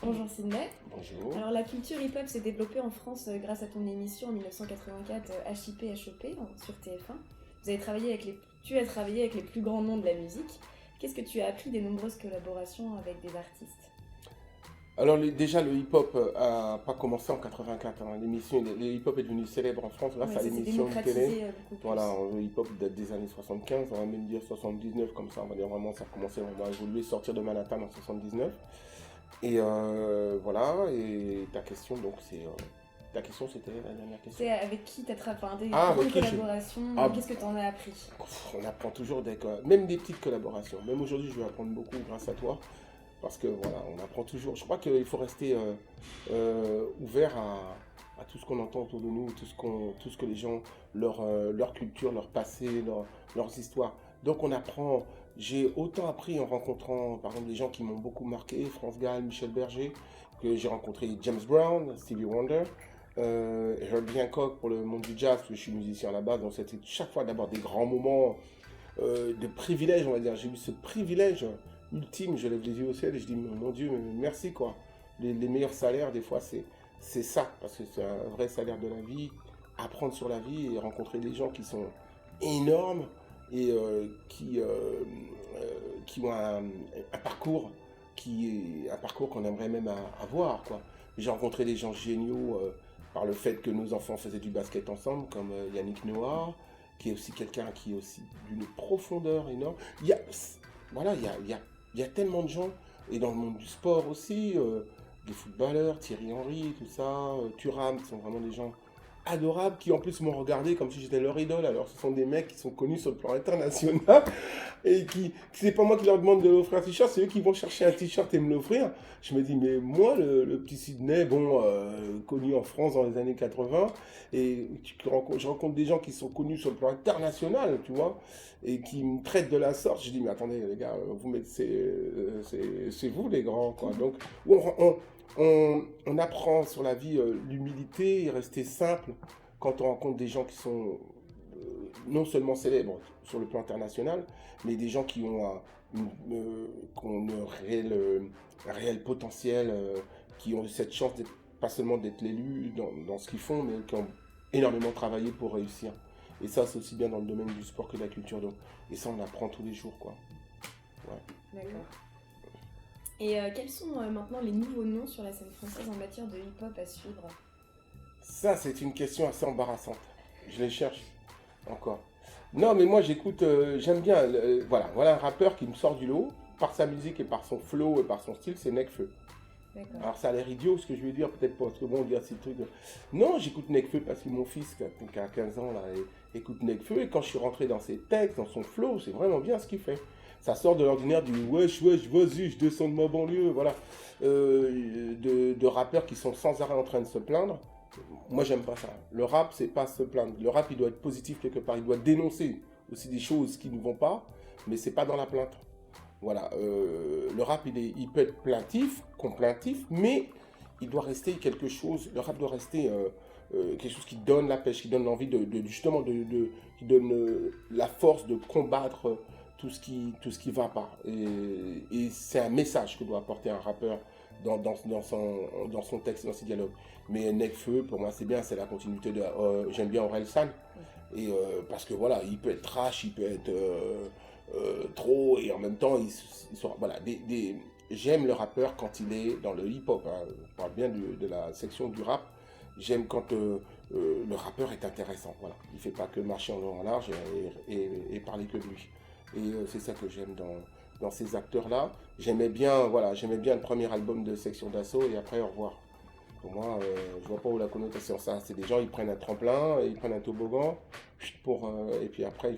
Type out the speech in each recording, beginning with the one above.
Bonjour Sydney. Bonjour. Alors la culture hip-hop s'est développée en France grâce à ton émission en 1984 HIP HEP sur TF1. Tu as travaillé avec les plus grands noms de la musique. Qu'est-ce que tu as appris des nombreuses collaborations avec des artistes? Alors déjà le hip-hop a pas commencé en 84. L'émission, le hip-hop est devenu célèbre en France grâce Ouais, à ça s'est l'émission de télé. démocratisé beaucoup plus. Voilà, le hip-hop date des années 75, on va même dire 79 comme ça, on va dire vraiment ça a commencé vraiment à évoluer, sortir de Manhattan en 79. Et voilà, et ta question donc c'est... ta question c'était la dernière question. C'est avec qui tu as travaillé, enfin, des Ah, grandes avec qui collaborations, Ah, qu'est-ce que tu en as appris? on apprend toujours même des petites collaborations. Même aujourd'hui je vais apprendre beaucoup grâce à toi. Parce que voilà, on apprend toujours. Je crois qu'il faut rester ouvert à tout ce qu'on entend autour de nous, tout ce que les gens, leur culture, leur passé, leurs histoires. Donc on apprend. J'ai autant appris en rencontrant par exemple des gens qui m'ont beaucoup marqué, France Gall, Michel Berger, que j'ai rencontré James Brown, Stevie Wonder, Herbie Hancock pour le monde du jazz, parce que je suis musicien à la base, donc c'était chaque fois d'abord des grands moments de privilège, on va dire. J'ai eu ce privilège ultime, je lève les yeux au ciel et je dis, mon Dieu, merci quoi. Les meilleurs salaires, des fois, c'est ça, parce que c'est un vrai salaire de la vie, apprendre sur la vie et rencontrer des gens qui sont énormes et qui ont un parcours un parcours qu'on aimerait même avoir quoi. J'ai rencontré des gens géniaux par le fait que nos enfants faisaient du basket ensemble, comme Yannick Noah, qui est aussi quelqu'un qui est aussi d'une profondeur énorme. Il y a, voilà, il y a tellement de gens, et dans le monde du sport aussi, des footballeurs, Thierry Henry, tout ça, Thuram, qui sont vraiment des gens adorables, qui en plus m'ont regardé comme si j'étais leur idole. Alors ce sont des mecs qui sont connus sur le plan international, et c'est pas moi qui leur demande de l'offrir un t-shirt, c'est eux qui vont chercher un t-shirt et me l'offrir. Je me dis, mais moi, le petit Sydney, bon, connu en France dans les années 80, et je rencontre des gens qui sont connus sur le plan international, tu vois, et qui me traitent de la sorte. Je dis, mais attendez, les gars, c'est vous les grands, quoi. Donc, on apprend sur la vie l'humilité et rester simple quand on rencontre des gens qui sont non seulement célèbres sur le plan international, mais des gens qui ont un réel potentiel, qui ont cette chance pas seulement d'être l'élus dans ce qu'ils font, mais qui ont énormément travaillé pour réussir. Et ça, c'est aussi bien dans le domaine du sport que de la culture. Donc, et ça, on apprend tous les jours, quoi. Ouais. D'accord. Et quels sont maintenant les nouveaux noms sur la scène française en matière de hip-hop à suivre? Ça, c'est une question assez embarrassante. Je les cherche encore. Non, mais moi, j'écoute, j'aime bien. Voilà un rappeur qui me sort du lot par sa musique et par son flow et par son style, c'est Nekfeu. D'accord. Alors ça a l'air idiot ce que je vais dire, peut-être pas, parce que bon, dire ces trucs. Non, j'écoute Nekfeu parce que mon fils, qui a 15 ans, là, écoute Nekfeu, et quand je suis rentré dans ses textes, dans son flow, c'est vraiment bien ce qu'il fait. Ça sort de l'ordinaire du wesh, wesh, vas-y, je descends de ma banlieue, voilà. De rappeurs qui sont sans arrêt en train de se plaindre. Moi, j'aime pas ça. Le rap, c'est pas se plaindre. Le rap, il doit être positif quelque part. Il doit dénoncer aussi des choses qui ne vont pas, mais c'est pas dans la plainte. Voilà, le rap, il peut être plaintif, complaintif, mais il doit rester quelque chose, le rap doit rester quelque chose qui donne la pêche, qui donne l'envie justement, qui donne la force de combattre tout ce qui va pas. Et c'est un message que doit apporter un rappeur dans son texte, dans ses dialogues. Mais Nekfeu, pour moi, c'est bien, c'est la continuité de... j'aime bien Orelsan, et parce que voilà, il peut être trash, il peut être trop, et en même temps, voilà, j'aime le rappeur quand il est dans le hip-hop, hein. Je parle bien de la section du rap. J'aime quand le rappeur est intéressant. Voilà. Il ne fait pas que marcher en long en large et parler que de lui. Et c'est ça que j'aime dans ces acteurs-là. J'aimais bien le premier album de Section d'Assaut, et après, au revoir. Pour moi, je vois pas où la connotation ça. C'est des gens, ils prennent un tremplin, ils prennent un toboggan, et puis après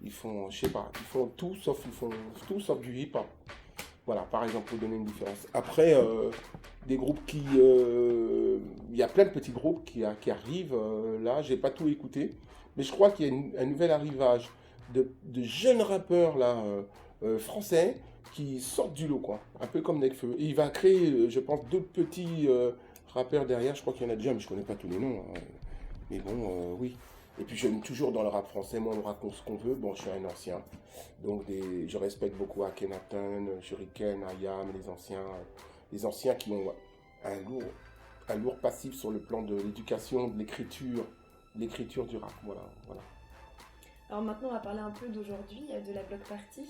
je sais pas, ils font tout sauf du hip-hop. Voilà, par exemple, pour donner une différence. Après, des groupes il y a plein de petits groupes qui arrivent là, j'ai pas tout écouté, mais je crois qu'il y a un nouvel arrivage de jeunes rappeurs là, français qui sortent du lot, quoi. Un peu comme Nekfeu. Et il va créer, je pense, d'autres petits rappeurs derrière. Je crois qu'il y en a déjà, mais je connais pas tous les noms, hein. Mais bon, oui. Et puis j'aime toujours dans le rap français, moi on raconte ce qu'on veut. Bon, je suis un ancien, donc je respecte beaucoup Akhenaton, Shuriken, Ayam, les anciens. les anciens qui ont un lourd passif sur le plan de l'éducation, de l'écriture du rap. Voilà, voilà. Alors maintenant, on va parler un peu d'aujourd'hui, de la block party.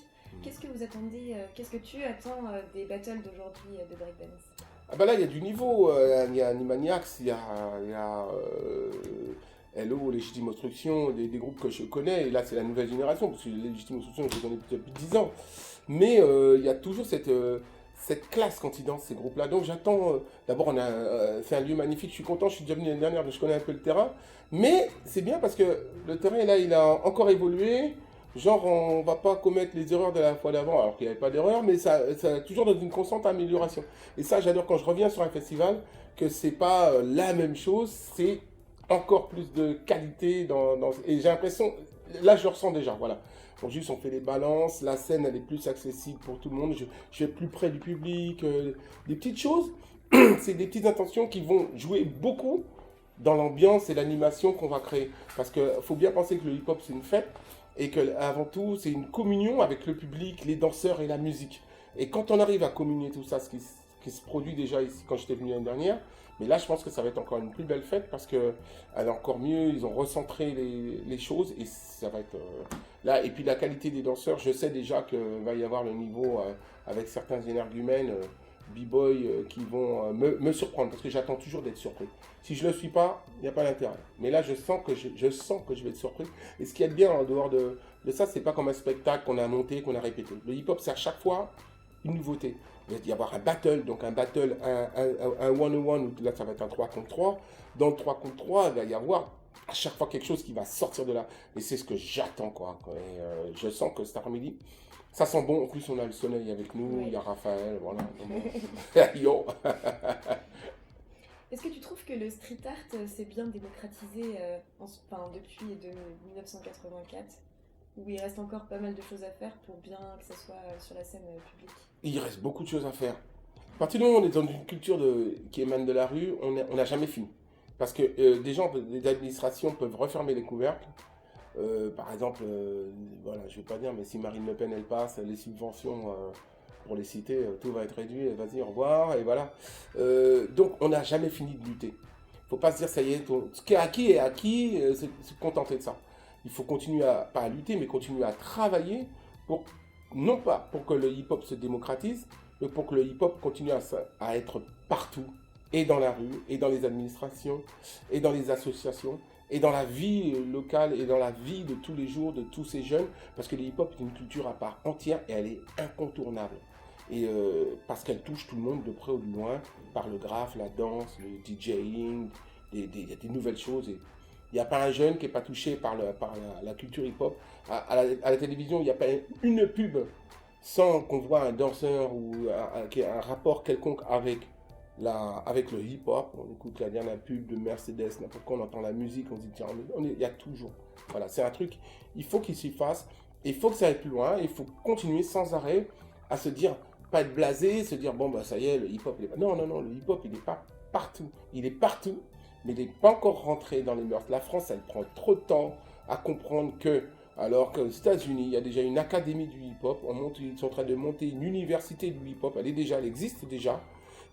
Qu'est-ce que vous attendez, qu'est-ce que tu attends des battles d'aujourd'hui de breakdance? Ah bah là, il y a du niveau. Il y a Animaniacs, il y a Hello, Légitime Instruction, des groupes que je connais. Et là, c'est la nouvelle génération, parce que Légitime Instruction, je les connais depuis 10 ans. Mais il y a toujours cette classe quand ils dansent, ces groupes-là. Donc j'attends. D'abord, on a fait un lieu magnifique. Je suis content, je suis déjà venu l'année dernière, donc je connais un peu le terrain. Mais c'est bien parce que le terrain, là, il a encore évolué. Genre, on va pas commettre les erreurs de la fois d'avant, alors qu'il n'y avait pas d'erreur, mais ça toujours dans une constante amélioration. Et ça, j'adore quand je reviens sur un festival, que c'est pas la même chose, c'est encore plus de qualité et j'ai l'impression, là je le ressens déjà, voilà. Donc juste on fait les balances, la scène elle est plus accessible pour tout le monde, je vais plus près du public, des petites choses, c'est des petites intentions qui vont jouer beaucoup dans l'ambiance et l'animation qu'on va créer. Parce qu'il faut bien penser que le hip-hop c'est une fête, et que avant tout c'est une communion avec le public, les danseurs et la musique. Et quand on arrive à communier tout ça, ce qui se produit déjà ici quand j'étais venu l'année dernière, mais là je pense que ça va être encore une plus belle fête parce que elle est encore mieux, ils ont recentré les choses et ça va être là. Et puis la qualité des danseurs, je sais déjà qu'il va y avoir le niveau avec certains énergumènes, b-boy qui vont me surprendre parce que j'attends toujours d'être surpris. Si je ne le suis pas, il n'y a pas d'intérêt. Mais là, je sens que je vais être surpris. Et ce qui est bien en dehors de ça, c'est pas comme un spectacle qu'on a monté, qu'on a répété. Le hip-hop, c'est à chaque fois une nouveauté. Il va y avoir un battle, donc un battle, un one-on-one, où là, ça va être un 3 contre 3. Dans le 3 contre 3, il va y avoir à chaque fois quelque chose qui va sortir de là. Et c'est ce que j'attends, quoi. Et je sens que cet après-midi, ça sent bon. En plus, on a le soleil avec nous, il y a Raphaël, voilà. Yo. Est-ce que tu trouves que le street art s'est bien démocratisé depuis 1984, où il reste encore pas mal de choses à faire pour bien que ça soit sur la scène publique? Il reste beaucoup de choses à faire. À partir du moment où on est dans une culture qui émane de la rue, on n'a jamais fini. Parce que des administrations peuvent refermer les couvercles. Par exemple, voilà, je ne vais pas dire, mais si Marine Le Pen elle passe, les subventions pour les citer, tout va être réduit, vas-y, au revoir, et voilà. Donc on n'a jamais fini de lutter. Il ne faut pas se dire, ça y est, ce qui est acquis, se contenter de ça. Il faut continuer pas à lutter, mais continuer à travailler non pas pour que le hip-hop se démocratise, mais pour que le hip-hop continue à être partout, et dans la rue, et dans les administrations, et dans les associations, et dans la vie locale, et dans la vie de tous les jours de tous ces jeunes, parce que le hip-hop est une culture à part entière, et elle est incontournable. Et parce qu'elle touche tout le monde de près ou de loin, par le graphe, la danse, le DJing, il y a des nouvelles choses. Et il n'y a pas un jeune qui n'est pas touché par la culture hip-hop. À la télévision, il n'y a pas une pub sans qu'on voit un danseur ou qui a un rapport quelconque avec le hip-hop. On écoute la dernière pub de Mercedes, n'importe quoi, on entend la musique, on se dit tiens, il y a toujours. Voilà, c'est un truc, il faut qu'il s'y fasse, il faut que ça aille plus loin, il faut continuer sans arrêt à se dire, pas être blasé, se dire bon bah ça y est, le hip-hop, non, le hip-hop il n'est pas partout, il est partout, mais il n'est pas encore rentré dans les mœurs. La France, elle prend trop de temps à comprendre que, alors qu'aux États-Unis, il y a déjà une académie du hip-hop, ils sont en train de monter une université du hip-hop, elle existe déjà.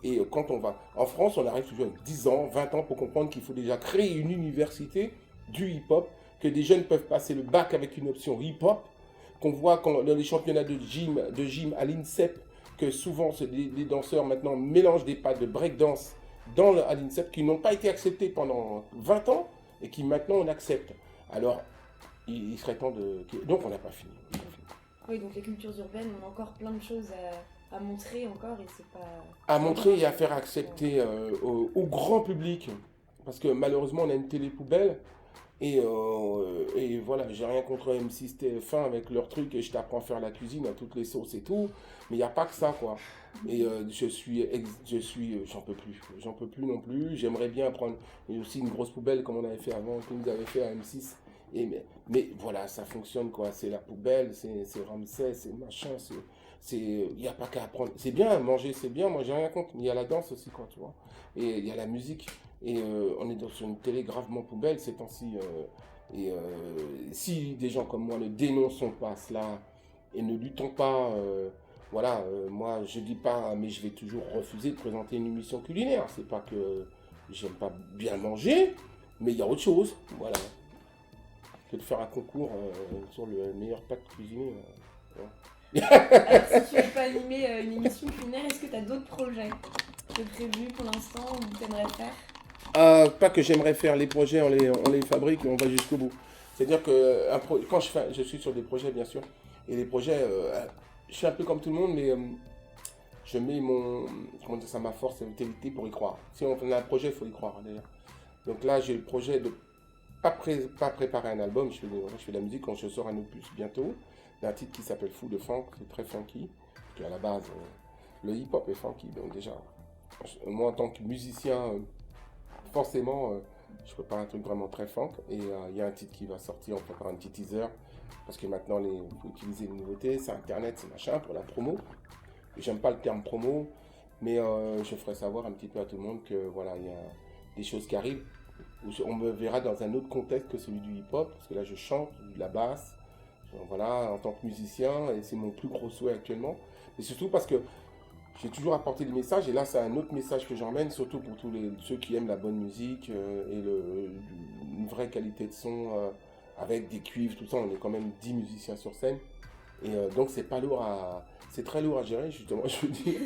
Et quand on va en France, on arrive toujours avec 10 ans, 20 ans pour comprendre qu'il faut déjà créer une université du hip-hop, que des jeunes peuvent passer le bac avec une option hip-hop, qu'on voit dans les championnats de gym à l'INSEP, que souvent les danseurs maintenant mélangent des pas de breakdance à l'INSEP qui n'ont pas été acceptés pendant 20 ans et qui maintenant on accepte. Alors, il serait temps de... Donc on n'a pas fini. Oui, donc les cultures urbaines ont encore plein de choses à montrer encore et c'est pas... À montrer et à faire accepter au grand public. Parce que malheureusement on a une télé poubelle. Et voilà, j'ai rien contre M6 TF1 avec leur truc et je t'apprends à faire la cuisine à toutes les sauces et tout. Mais il n'y a pas que ça, quoi. Et j'en peux plus non plus. J'aimerais bien prendre aussi une grosse poubelle comme on avait fait avant, comme nous avait fait à M6. Mais voilà, ça fonctionne, quoi. C'est la poubelle, c'est Ramsès, c'est machin, il n'y a pas qu'à apprendre. C'est bien, manger, c'est bien, moi j'ai rien contre. Mais il y a la danse aussi, quoi, tu vois. Et il y a la musique. Et on est sur une télé gravement poubelle ces temps-ci. Si des gens comme moi ne dénonçons pas cela et ne luttons pas voilà, moi je dis pas, mais je vais toujours refuser de présenter une émission culinaire. C'est pas que j'aime pas bien manger, mais il y a autre chose, voilà, que de faire un concours sur le meilleur plat cuisiné. Alors, si tu veux pas animer une émission culinaire, est-ce que tu as d'autres projets de prévus pour l'instant ou tu aimerais faire? Pas que j'aimerais faire, les projets, on les fabrique et on va jusqu'au bout. C'est-à-dire que quand je suis sur des projets, bien sûr, et les projets, je suis un peu comme tout le monde, mais je mets comment dire ça, ma force et vitalité pour y croire. Si on a un projet, il faut y croire, d'ailleurs. Donc là, j'ai le projet de pas préparer un album, je fais de la musique quand je sors un opus bientôt, d'un titre qui s'appelle Fou de Funk, c'est très funky, parce qu'à la base, le hip-hop est funky, donc déjà, moi en tant que musicien, forcément, je prépare un truc vraiment très funk, et il y a un titre qui va sortir, on prépare un petit teaser, parce que maintenant, il faut utiliser les nouveautés, c'est internet, c'est machin, pour la promo. J'aime pas le terme promo, mais je ferai savoir un petit peu à tout le monde que voilà, il y a des choses qui arrivent, où on me verra dans un autre contexte que celui du hip-hop, parce que là je chante, de la basse, voilà, en tant que musicien, et c'est mon plus gros souhait actuellement. Mais surtout parce que j'ai toujours apporté des messages, et là c'est un autre message que j'emmène, surtout pour ceux qui aiment la bonne musique et une vraie qualité de son, avec des cuivres, tout ça. On est quand même 10 musiciens sur scène, et donc c'est très lourd à gérer, justement, je veux dire.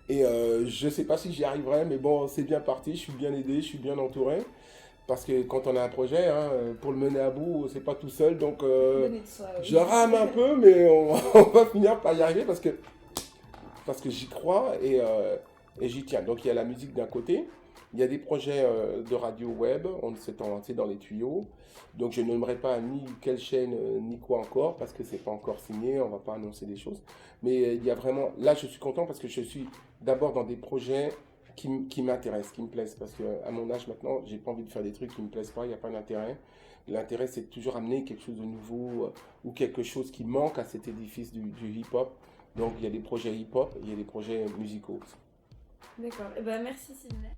Et je sais pas si j'y arriverai, mais bon, c'est bien parti, je suis bien aidé, je suis bien entouré. Parce que quand on a un projet, hein, pour le mener à bout, c'est pas tout seul, donc Donner de soi, oui. je rame un peu, mais on va finir par y arriver parce que j'y crois et j'y tiens. Donc il y a la musique d'un côté, il y a des projets de radio web, on s'est lancé dans les tuyaux. Donc je n'aimerais pas ni quelle chaîne ni quoi encore parce que c'est pas encore signé, on va pas annoncer des choses. Mais il y a vraiment, là je suis content parce que je suis d'abord dans des projets qui m'intéressent, qui me plaisent. Parce qu'à mon âge maintenant, j'ai pas envie de faire des trucs qui me plaisent pas, il n'y a pas d'intérêt. L'intérêt c'est de toujours amener quelque chose de nouveau ou quelque chose qui manque à cet édifice du hip-hop. Donc il y a des projets hip-hop, il y a des projets musicaux aussi. D'accord. Eh ben, merci Sydney.